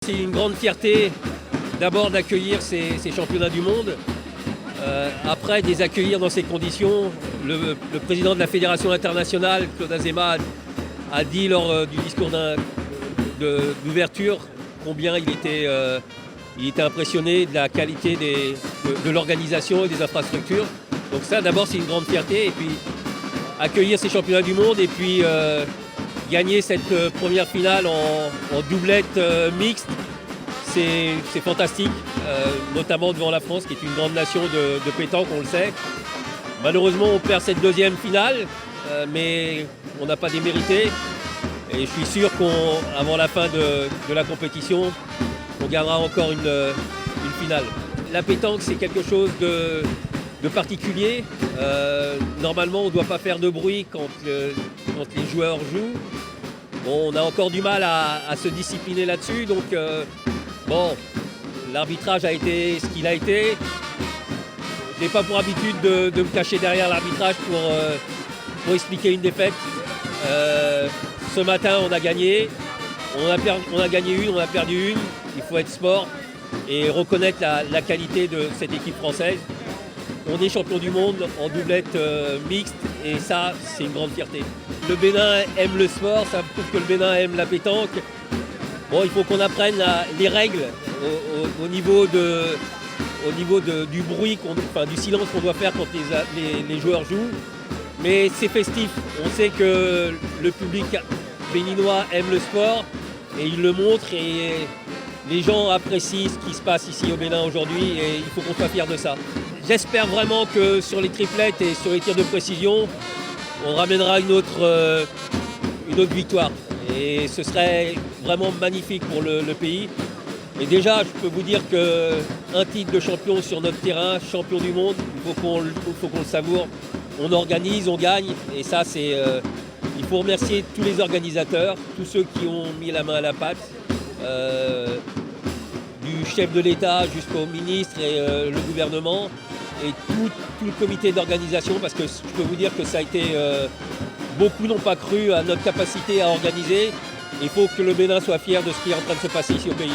C'est une grande fierté d'abord d'accueillir ces championnats du monde. Après, de les accueillir dans ces conditions, le président de la Fédération internationale, Claude Azéma, a dit lors du discours d'ouverture combien il était impressionné de la qualité de l'organisation et des infrastructures. Donc ça, d'abord, c'est une grande fierté. Et puis, accueillir ces championnats du monde et puis gagner cette première finale en doublette mixte, c'est fantastique, notamment devant la France, qui est une grande nation de pétanque, on le sait. Malheureusement, on perd cette deuxième finale, mais on n'a pas démérité. Et je suis sûr qu'avant la fin de la compétition, on gagnera encore une finale. La pétanque, c'est quelque chose de particulier. Normalement, on ne doit pas faire de bruit quand les joueurs jouent. Bon, on a encore du mal à se discipliner là-dessus. Donc, bon, l'arbitrage a été ce qu'il a été. Je n'ai pas pour habitude de me cacher derrière l'arbitrage pour expliquer une défaite. Ce matin, on a gagné. On a gagné une, on a perdu une. Il faut être sport et reconnaître la qualité de cette équipe française. On est champion du monde en doublette mixte et ça, c'est une grande fierté. Le Bénin aime le sport, ça prouve que le Bénin aime la pétanque. Bon, il faut qu'on apprenne les règles au niveau du bruit, du silence qu'on doit faire quand les joueurs jouent. Mais c'est festif. On sait que le public béninois aime le sport et il le montre et les gens apprécient ce qui se passe ici au Bénin aujourd'hui et il faut qu'on soit fiers de ça. J'espère vraiment que sur les triplettes et sur les tirs de précision, on ramènera une autre victoire. Et ce serait vraiment magnifique pour le pays. Et déjà, je peux vous dire qu'un titre de champion sur notre terrain, champion du monde, il faut qu'on le savoure. On organise, on gagne. Et ça, il faut remercier tous les organisateurs, tous ceux qui ont mis la main à la pâte. Du chef de l'État jusqu'au ministre et le gouvernement et tout le comité d'organisation, parce que je peux vous dire que ça a été... beaucoup n'ont pas cru à notre capacité à organiser. Il faut que le Bénin soit fier de ce qui est en train de se passer ici au pays.